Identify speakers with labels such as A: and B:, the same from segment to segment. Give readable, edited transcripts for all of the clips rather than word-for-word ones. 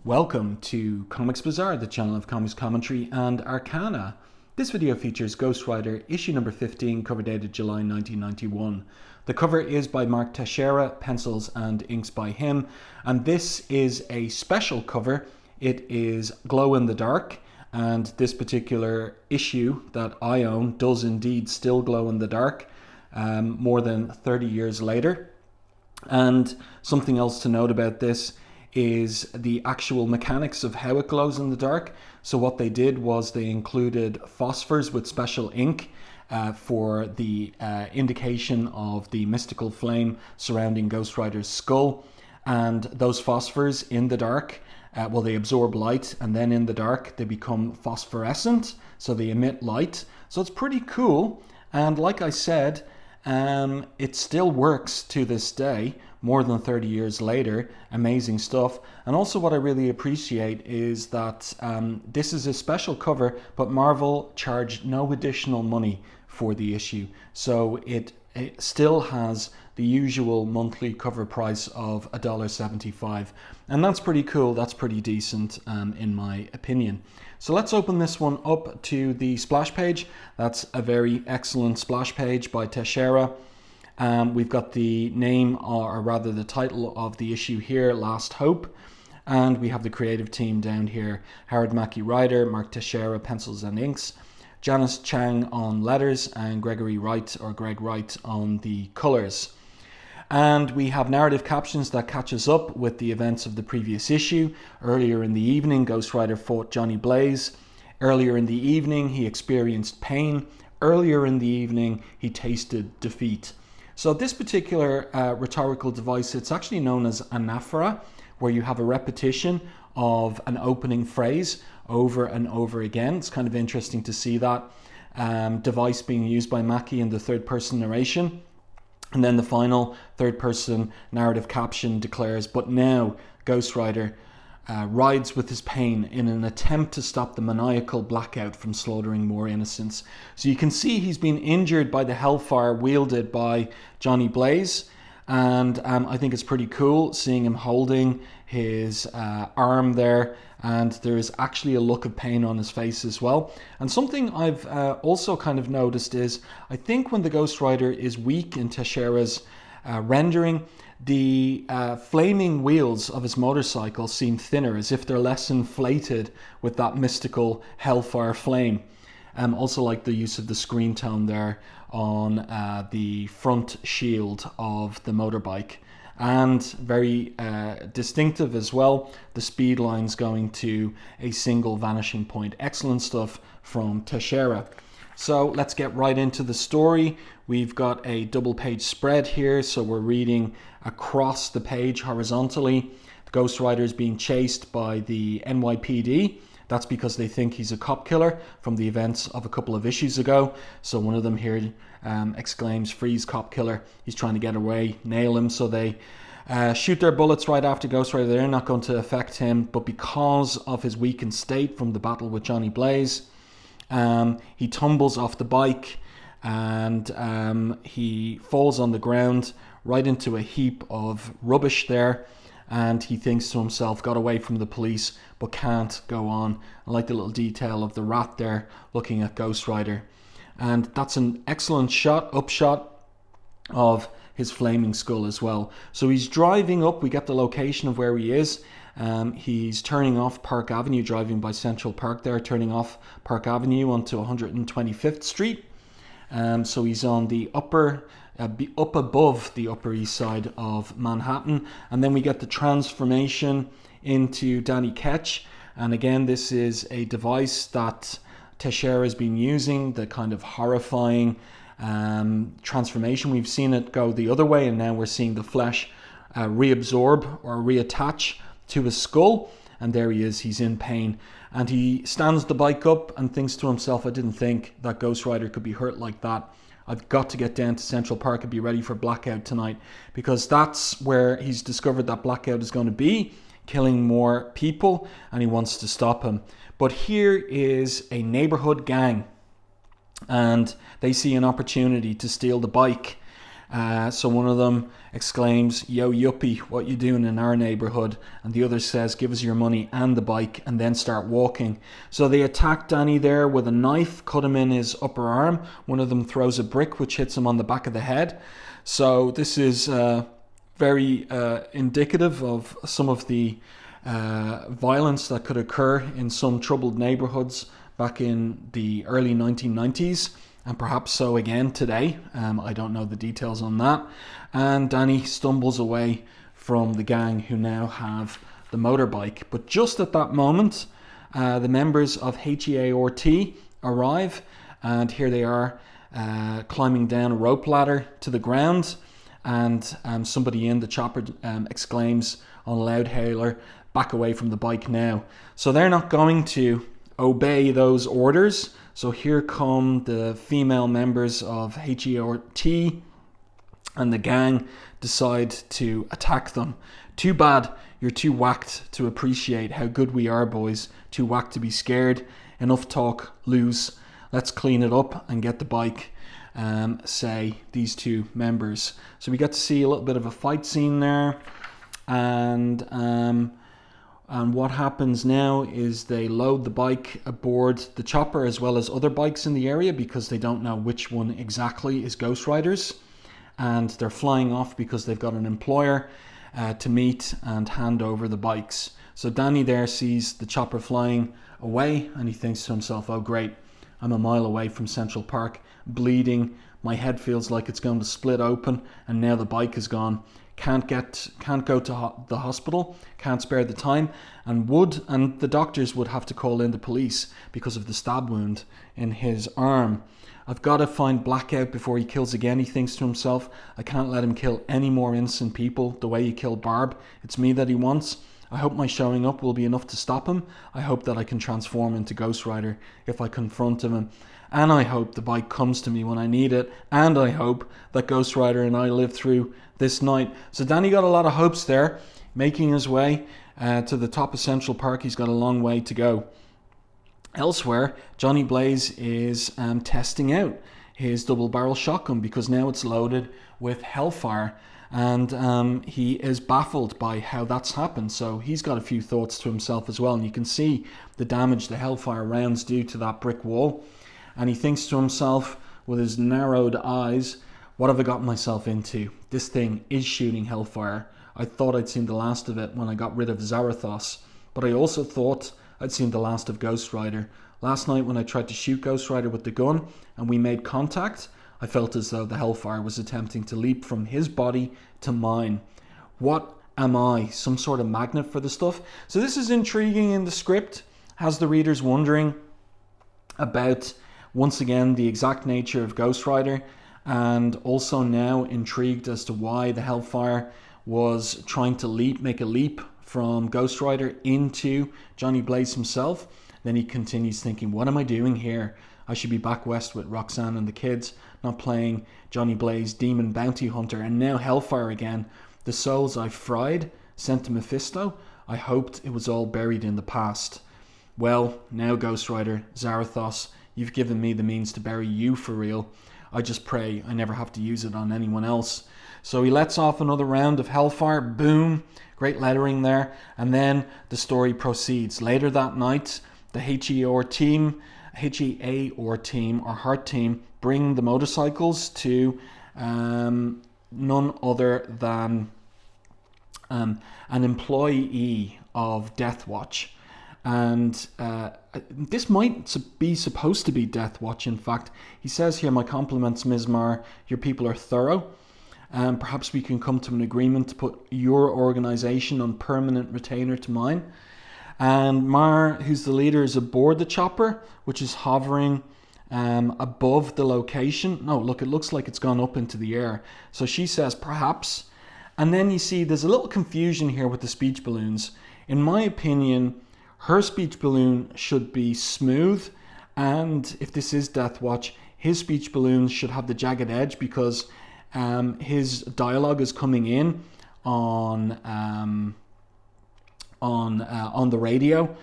A: Welcome to Comics Bazaar, the channel of comics commentary and arcana. This video features Ghost Rider issue number 15, cover dated July 1991. The cover is by Mark Texeira, pencils and inks by him, and this is a special cover. It is glow in the dark, and this particular issue that I own does indeed still glow in the dark, more than 30 years later. And something else to note about this is the actual mechanics of how it glows in the dark. So what they did was they included phosphors with special ink for the indication of the mystical flame surrounding Ghost Rider's skull. And those phosphors in the dark, they absorb light, and then in the dark they become phosphorescent, so they emit light. So it's pretty cool, and like I said, it still works to this day, more than 30 years later. Amazing stuff. And also what I really appreciate is that this is a special cover, but Marvel charged no additional money for the issue. So it still has the usual monthly cover price of $1.75. And that's pretty cool, that's pretty decent in my opinion. So let's open this one up to the splash page. That's a very excellent splash page by Texeira. We've got the name, or rather the title of the issue here, Last Hope. And we have the creative team down here: Howard Mackie writer, Mark Texeira pencils and inks, Janice Chang on letters, and Gregory Wright, or Greg Wright, on the colors. And we have narrative captions that catch us up with the events of the previous issue. Earlier in the evening, Ghost Rider fought Johnny Blaze. Earlier in the evening, he experienced pain. Earlier in the evening, he tasted defeat. So this particular rhetorical device, it's actually known as anaphora, where you have a repetition of an opening phrase over and over again. It's kind of interesting to see that device being used by Mackie in the third-person narration. And then the final third-person narrative caption declares, "But now Ghost Rider rides with his pain in an attempt to stop the maniacal Blackout from slaughtering more innocents." So you can see he's been injured by the hellfire wielded by Johnny Blaze, and I think it's pretty cool seeing him holding his arm there, and there is actually a look of pain on his face as well. And something I've also kind of noticed is, I think when the Ghost Rider is weak in Texeira's rendering, the flaming wheels of his motorcycle seem thinner, as if they're less inflated with that mystical hellfire flame. Also like the use of the screen tone there on the front shield of the motorbike. And very distinctive as well, the speed lines going to a single vanishing point. Excellent stuff from Texeira. So let's get right into the story. We've got a double page spread here, so we're reading across the page horizontally. The Ghost Rider is being chased by the NYPD. That's because they think he's a cop killer from the events of a couple of issues ago. So one of them here exclaims, "Freeze, cop killer." He's trying to get away, nail him. So they shoot their bullets right after Ghost Rider. They're not going to affect him, but because of his weakened state from the battle with Johnny Blaze, he tumbles off the bike, and he falls on the ground right into a heap of rubbish there, and he thinks to himself, got away from the police but can't go on. I like the little detail of the rat there looking at Ghost Rider, and that's an excellent upshot of his flaming skull as well. So he's driving up, we get the location of where he is. He's turning off Park Avenue, driving by Central Park there, turning off Park Avenue onto 125th Street. So he's on the up above the Upper East Side of Manhattan. And then we get the transformation into Danny Ketch. And again, this is a device that Texeira has been using, the kind of horrifying transformation. We've seen it go the other way, and now we're seeing the flesh reabsorb or reattach to his skull, and there he is, he's in pain, and he stands the bike up and thinks to himself, I didn't think that Ghost Rider could be hurt like that. I've got to get down to Central Park and be ready for Blackout tonight, because that's where he's discovered that Blackout is going to be, killing more people, and he wants to stop him. But here is a neighborhood gang, and they see an opportunity to steal the bike. So one of them exclaims, "Yo, yuppie, what you doing in our neighborhood?" And the other says, "Give us your money and the bike," and then start walking. So they attack Danny there with a knife, cut him in his upper arm. One of them throws a brick, which hits him on the back of the head. So this is very indicative of some of the violence that could occur in some troubled neighborhoods back in the early 1990s. And perhaps so again today. I don't know the details on that. And Danny stumbles away from the gang, who now have the motorbike. But just at that moment, the members of HEART arrive, and here they are climbing down a rope ladder to the ground. And somebody in the chopper exclaims on a loudhailer, "Back away from the bike now." So they're not going to obey those orders. So here come the female members of HERT, and the gang decide to attack them. Too bad you're too whacked to appreciate how good we are, boys. Too whacked to be scared. Enough talk, lose. Let's clean it up and get the bike, say these two members. So we get to see a little bit of a fight scene there. And what happens now is they load the bike aboard the chopper, as well as other bikes in the area, because they don't know which one exactly is Ghost Rider's. And they're flying off because they've got an employer to meet and hand over the bikes. So Danny there sees the chopper flying away, and he thinks to himself, "Oh great, I'm a mile away from Central Park, bleeding. My head feels like it's going to split open, and now the bike is gone. Can't go to the hospital, can't spare the time, and the doctors would have to call in the police because of the stab wound in his arm. I've got to find Blackout before he kills again," he thinks to himself. "I can't let him kill any more innocent people the way he killed Barb. It's me that he wants. I hope my showing up will be enough to stop him. I hope that I can transform into Ghost Rider if I confront him. And I hope the bike comes to me when I need it. And I hope that Ghost Rider and I live through this night." So Danny got a lot of hopes there, making his way to the top of Central Park. He's got a long way to go. Elsewhere, Johnny Blaze is testing out his double-barrel shotgun, because now it's loaded with Hellfire. And he is baffled by how that's happened. So he's got a few thoughts to himself as well. And you can see the damage the Hellfire rounds do to that brick wall. And he thinks to himself with his narrowed eyes, "What have I gotten myself into? This thing is shooting Hellfire. I thought I'd seen the last of it when I got rid of Zarathos. But I also thought I'd seen the last of Ghost Rider. Last night when I tried to shoot Ghost Rider with the gun and we made contact, I felt as though the Hellfire was attempting to leap from his body to mine. What am I? Some sort of magnet for the stuff?" So this is intriguing in the script, has the readers wondering about, once again, the exact nature of Ghost Rider, and also now intrigued as to why the Hellfire was trying to make a leap from Ghost Rider into Johnny Blaze himself. Then he continues thinking, "What am I doing here? I should be back west with Roxanne and the kids, not playing Johnny Blaze, demon bounty hunter, and now Hellfire again. The souls I fried, sent to Mephisto, I hoped it was all buried in the past. Well, now Ghost Rider, Zarathos, you've given me the means to bury you for real. I just pray I never have to use it on anyone else." So he lets off another round of Hellfire, boom, great lettering there, and then the story proceeds. Later that night, the HEAR team or Heart team bring the motorcycles to none other than an employee of Death Watch. And this might be supposed to be Death Watch, in fact. He says here, "My compliments, Ms. Marr. Your people are thorough. Perhaps we can come to an agreement to put your organisation on permanent retainer to mine." And Marr, who's the leader, is aboard the chopper, which is hovering above the location. No, look, it looks like it's gone up into the air. So she says, "Perhaps." And then you see there's a little confusion here with the speech balloons. In my opinion, her speech balloon should be smooth. And if this is Death Watch, his speech balloons should have the jagged edge, because his dialogue is coming in on the radio,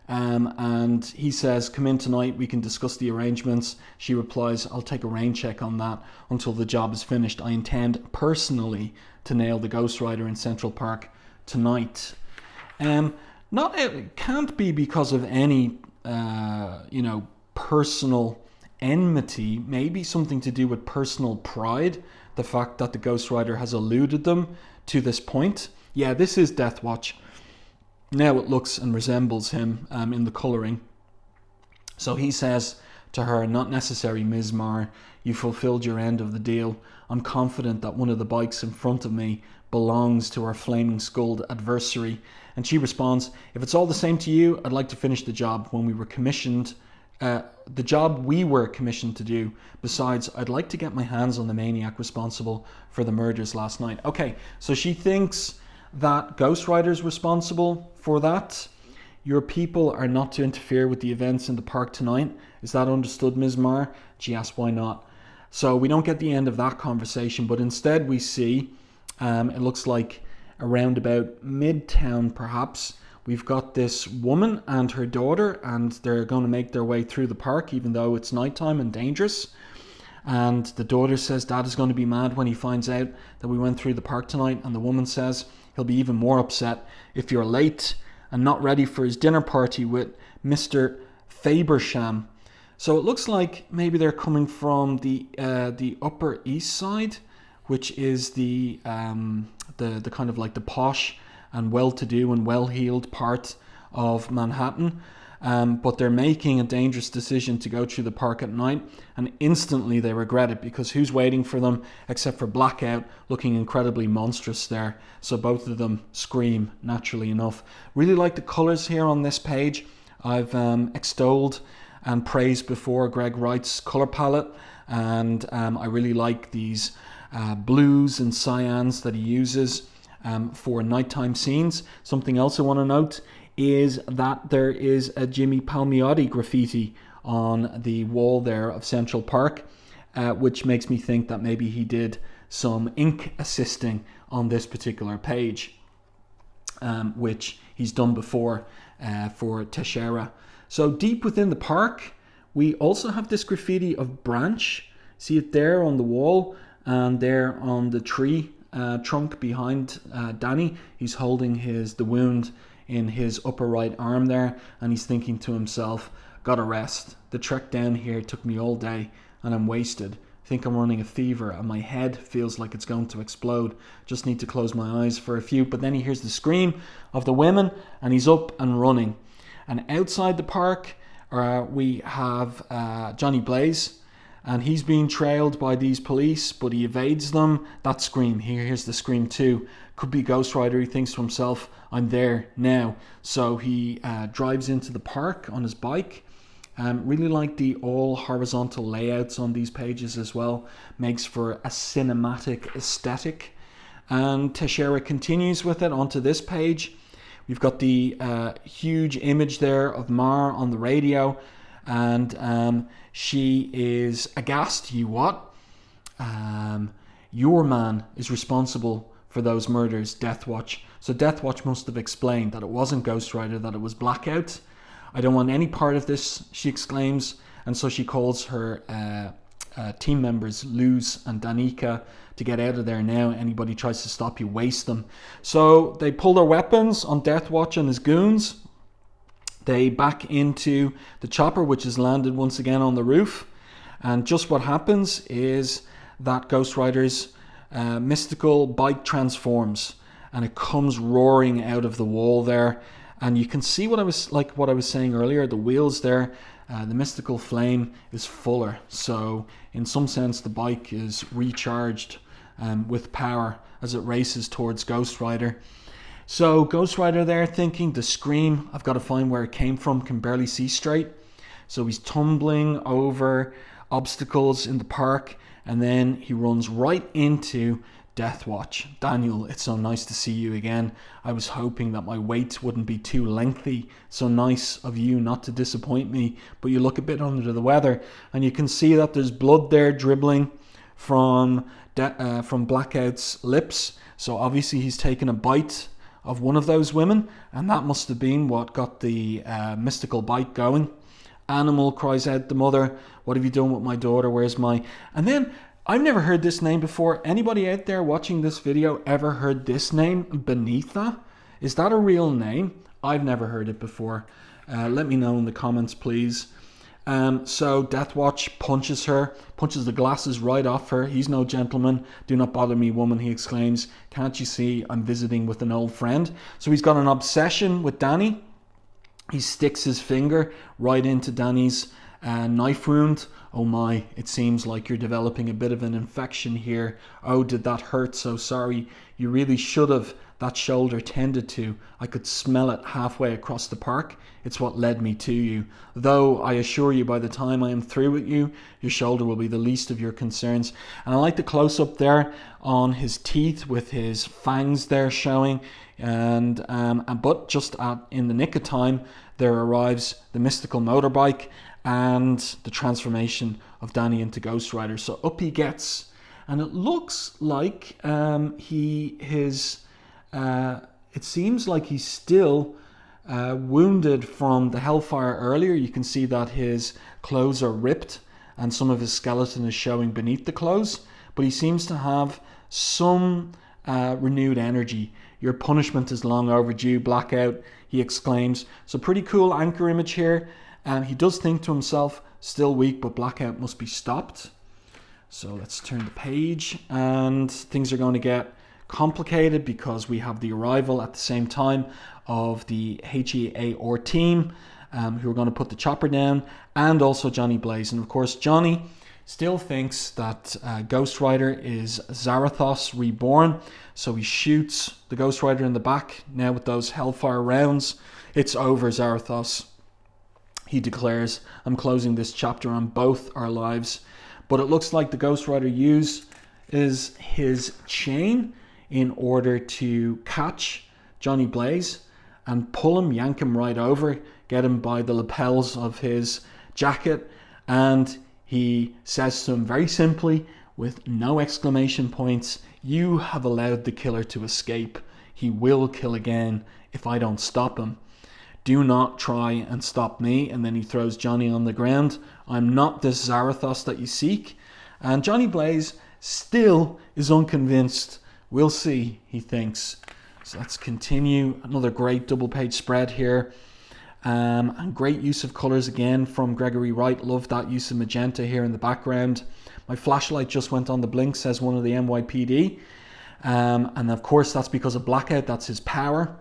A: And he says, come in tonight, we can discuss the arrangements. She replies, I'll take a rain check on that until the job is finished. I intend personally to nail the Ghost Rider in Central Park tonight. It can't be because of any, personal enmity. Maybe something to do with personal pride. The fact that the Ghost Rider has eluded them to this point. Yeah, this is Death Watch. Now it looks and resembles him in the colouring. So he says to her, not necessary, Ms. Marr. You fulfilled your end of the deal. I'm confident that one of the bikes in front of me belongs to our flaming skulled adversary. And she responds, if it's all the same to you, I'd like to finish the job when we were commissioned. The job we were commissioned to do. Besides, I'd like to get my hands on the maniac responsible for the murders last night. Okay, so she thinks that Ghost Rider's responsible for that. Your people are not to interfere with the events in the park tonight. Is that understood, Ms. Marr? She asks, why not? So we don't get the end of that conversation, but instead we see, it looks like around about Midtown perhaps, we've got this woman and her daughter, and they're going to make their way through the park even though it's nighttime and dangerous. And the daughter says Dad is going to be mad when he finds out that we went through the park tonight, and the woman says he'll be even more upset if you're late and not ready for his dinner party with Mr. Fabersham. So it looks like maybe they're coming from the Upper East Side, which is the kind of like the posh and well-to-do and well-heeled part of Manhattan. But they're making a dangerous decision to go through the park at night, and instantly they regret it because who's waiting for them except for Blackout, looking incredibly monstrous there. So both of them scream, naturally enough. Really like the colours here on this page. I've extolled and praised before Greg Wright's colour palette, and I really like these blues and cyans that he uses for nighttime scenes. Something else I want to note is that there is a Jimmy Palmiotti graffiti on the wall there of Central Park, which makes me think that maybe he did some ink assisting on this particular page, which he's done before for Texeira. So deep within the park, we also have this graffiti of Branch. See it there on the wall and there on the tree trunk behind Danny. He's holding the wound in his upper right arm there, and he's thinking to himself, gotta rest. The trek down here took me all day and I'm wasted. I think I'm running a fever and my head feels like it's going to explode. Just need to close my eyes for a few. But then he hears the scream of the women and he's up and running. And outside the park we have Johnny Blaze, and he's being trailed by these police, but he evades them. That scream, he hears the scream too. Could be Ghost Rider, he thinks to himself, I'm there now. So he drives into the park on his bike. Really like the all horizontal layouts on these pages as well. Makes for a cinematic aesthetic. And Texeira continues with it onto this page. We've got the huge image there of Marr on the radio, and she is aghast. You what? Your man is responsible for those murders, Death Watch. So Death Watch must have explained that it wasn't Ghost Rider, that it was Blackout. I don't want any part of this, she exclaims, and so she calls her team members, Luz and Danica, to get out of there now. Anybody tries to stop you, waste them. So they pull their weapons on Death Watch and his goons. They back into the chopper, which has landed once again on the roof. And just what happens is that Ghost Rider's mystical bike transforms, and it comes roaring out of the wall there. And you can see what I was saying earlier, the wheels there, the mystical flame is fuller. So in some sense, the bike is recharged with power as it races towards Ghost Rider. So Ghost Rider there thinking, the scream, I've got to find where it came from, can barely see straight. So he's tumbling over obstacles in the park, and then he runs right into Death Watch. Daniel, it's so nice to see you again. I was hoping that my wait wouldn't be too lengthy. So nice of you not to disappoint me, but you look a bit under the weather, and you can see that there's blood there dribbling from Blackout's lips. So obviously he's taken a bite of one of those women, and that must have been what got the mystical bite going. Animal, cries out the mother, what have you done with my daughter? Where's my... And then, I've never heard this name before. Anybody out there watching this video ever heard this name beneath that? Is that a real name? I've never heard it before. Let me know in the comments, please. So Deathwatch punches the glasses right off her. He's no gentleman. Do not bother me, woman, he exclaims. Can't you see I'm visiting with an old friend? So he's got an obsession with Danny. He sticks his finger right into Danny's knife wound. Oh my, it seems like you're developing a bit of an infection here. Oh, did that hurt? So sorry. You really should have. That shoulder tended to. I could smell it halfway across the park. It's what led me to you. Though I assure you, by the time I am through with you, your shoulder will be the least of your concerns. And I like the close-up there on his teeth with his fangs there showing. But just in the nick of time, there arrives the mystical motorbike and the transformation of Danny into Ghost Rider. So up he gets, and it looks like it seems like he's still wounded from the hellfire earlier. You can see that his clothes are ripped and some of his skeleton is showing beneath the clothes, but he seems to have some renewed energy. Your punishment is long overdue, Blackout, he exclaims. So pretty cool anchor image here. He does think to himself, still weak, but Blackout must be stopped. So let's turn the page, and things are going to get complicated because we have the arrival at the same time of the HEAR team who are going to put the chopper down, and also Johnny Blaze. And of course Johnny still thinks that Ghost Rider is Zarathos reborn, so he shoots the Ghost Rider in the back. Now with those hellfire rounds, it's over, Zarathos, he declares. I'm closing this chapter on both our lives. But it looks like the Ghost Rider uses his chain in order to catch Johnny Blaze and pull him, yank him right over, get him by the lapels of his jacket, and he says to him very simply, with no exclamation points, you have allowed the killer to escape. He will kill again if I don't stop him. Do not try and stop me. And then he throws Johnny on the ground. I'm not this Zarathos that you seek. And Johnny Blaze still is unconvinced. We'll see, he thinks. So let's continue. Another great double page spread here. And great use of colours again from Gregory Wright. Love that use of magenta here in the background. My flashlight just went on the blink, says one of the NYPD. And of course that's because of Blackout. That's his power.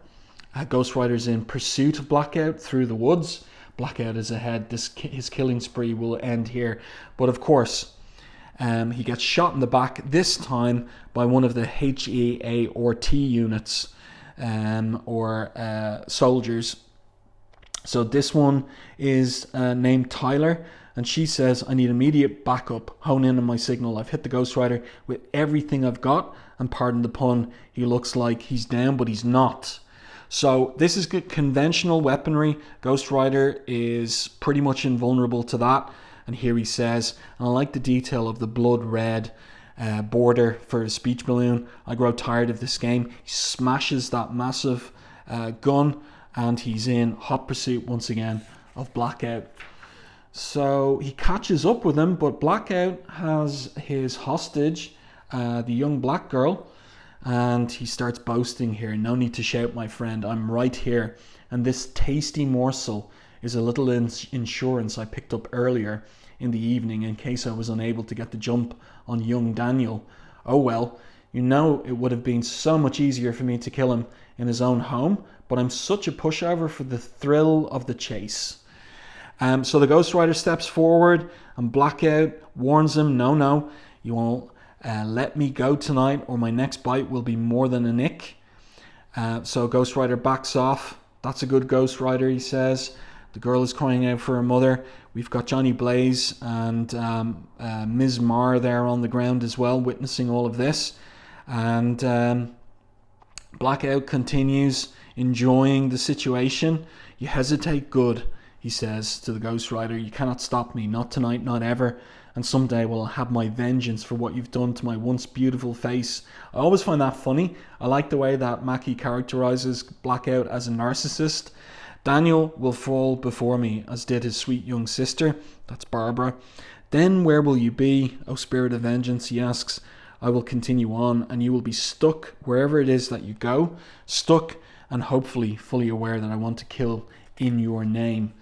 A: Ghost Rider's in pursuit of Blackout through the woods. Blackout is ahead. His killing spree will end here. But of course, he gets shot in the back, this time by one of the HEART units or soldiers. So this one is named Tyler, and she says, I need immediate backup. Hone in on my signal. I've hit the Ghost Rider with everything I've got. And pardon the pun, he looks like he's down, but he's not. So this is good conventional weaponry. Ghost Rider is pretty much invulnerable to that. And here he says, and I like the detail of the blood red border for his speech balloon. I grow tired of this game. He smashes that massive gun, and he's in hot pursuit once again of Blackout. So he catches up with him, but Blackout has his hostage, the young black girl. And he starts boasting here. No need to shout, my friend. I'm right here. And this tasty morsel is a little insurance I picked up earlier in the evening in case I was unable to get the jump on young Daniel. Oh well, you know it would have been so much easier for me to kill him in his own home, but I'm such a pushover for the thrill of the chase. So the Ghost Rider steps forward, and Blackout warns him, no, you won't let me go tonight or my next bite will be more than a nick. So Ghost Rider backs off. That's a good Ghost Rider, he says. The girl is crying out for her mother. We've got Johnny Blaze and Ms. Marr there on the ground as well, witnessing all of this. And Blackout continues enjoying the situation. You hesitate, good, he says to the Ghost Rider. You cannot stop me, not tonight, not ever. and someday will have my vengeance for what you've done to my once beautiful face. I always find that funny. I like the way that Mackie characterizes Blackout as a narcissist. Daniel will fall before me, as did his sweet young sister. That's Barbara. Then where will you be, O spirit of vengeance, he asks. I will continue on, and you will be stuck wherever it is that you go. Stuck and hopefully fully aware that I want to kill in your name.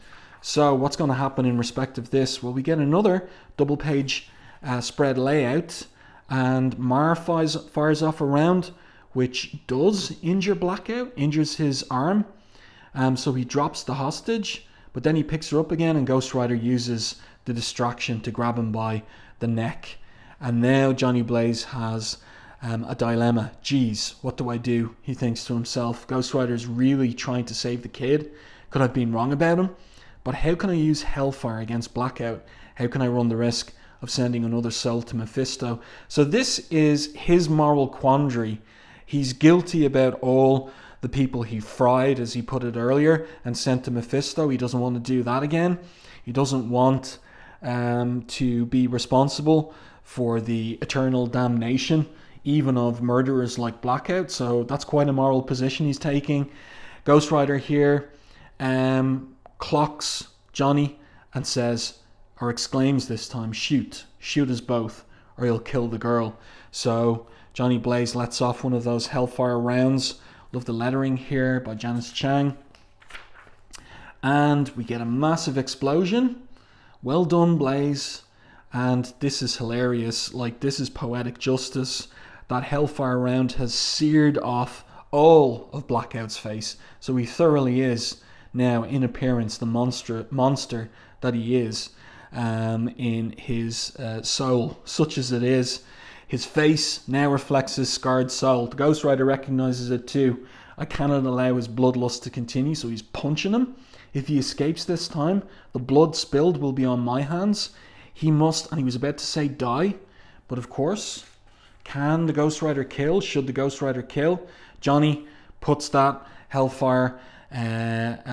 A: So what's going to happen in respect of this? Well, we get another double page spread layout, and Mar fires off a round, which does injure Blackout, injures his arm. So he drops the hostage, but then he picks her up again, and Ghost Rider uses the distraction to grab him by the neck. And now Johnny Blaze has a dilemma. Geez, what do I do? He thinks to himself. Ghost Rider's really trying to save the kid. Could I have been wrong about him? But how can I use Hellfire against Blackout? How can I run the risk of sending another soul to Mephisto? So this is his moral quandary. He's guilty about all the people he fried, as he put it earlier, and sent to Mephisto. He doesn't want to do that again. He doesn't want to be responsible for the eternal damnation, even of murderers like Blackout. So that's quite a moral position he's taking. Ghost Rider here clocks Johnny and says, or exclaims this time, shoot us both, or you'll kill the girl. So Johnny Blaze lets off one of those Hellfire rounds. Love the lettering here by Janice Chang. And we get a massive explosion. Well done, Blaze. And this is hilarious. Like, this is poetic justice. That Hellfire round has seared off all of Blackout's face. So he thoroughly is now, in appearance, the monster that he is in his soul, such as it is. His face now reflects his scarred soul. The Ghost Rider recognizes it too. I cannot allow his bloodlust to continue, so he's punching him. If he escapes this time, the blood spilled will be on my hands. He must, and he was about to say die, but of course, can the Ghost Rider kill? Should the Ghost Rider kill? Johnny puts that Hellfire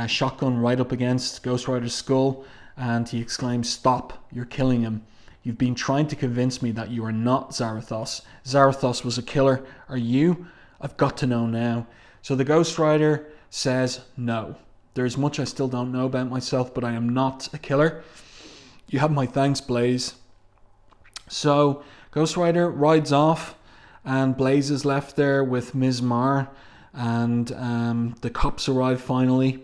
A: shotgun right up against Ghost Rider's skull, and he exclaims, "Stop, you're killing him. You've been trying to convince me that you are not Zarathos. Zarathos was a killer. Are you? I've got to know now." So the Ghost Rider says, "No. There's much I still don't know about myself, but I am not a killer. You have my thanks, Blaze." So Ghost Rider rides off, and Blaze is left there with Ms. Mar, and the cops arrive finally.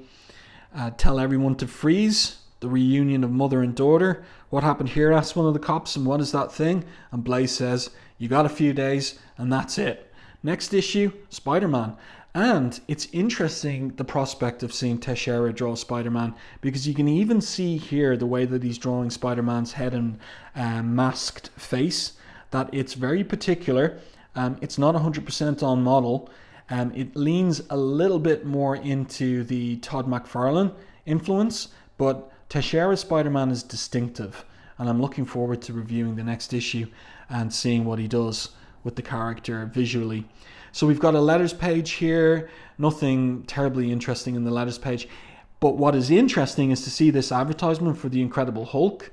A: Tell everyone to freeze. The reunion of mother and daughter. "What happened here?" asks one of the cops, "and what is that thing?" And Blaze says, "You got a few days, and that's it." Next issue, Spider-Man. And it's interesting, the prospect of seeing Texeira draw Spider-Man, because you can even see here the way that he's drawing Spider-Man's head and masked face, that it's very particular. It's not 100% on model. It leans a little bit more into the Todd McFarlane influence, but Texeira's Spider-Man is distinctive, and I'm looking forward to reviewing the next issue and seeing what he does with the character visually. So we've got a letters page here, nothing terribly interesting in the letters page, but what is interesting is to see this advertisement for the Incredible Hulk,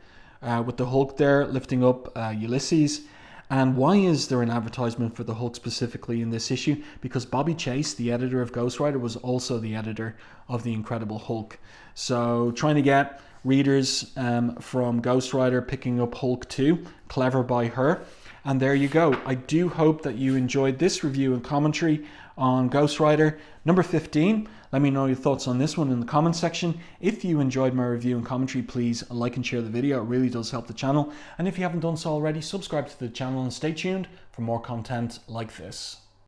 A: with the Hulk there lifting up Ulysses. And why is there an advertisement for the Hulk specifically in this issue? Because Bobby Chase, the editor of Ghost Rider, was also the editor of the Incredible Hulk. So trying to get readers from Ghost Rider picking up Hulk 2, clever by her. And there you go. I do hope that you enjoyed this review and commentary on Ghost Rider number 15. Let me know your thoughts on this one in the comments section. If you enjoyed my review and commentary, please like and share the video. It really does help the channel. And if you haven't done so already, subscribe to the channel and stay tuned for more content like this.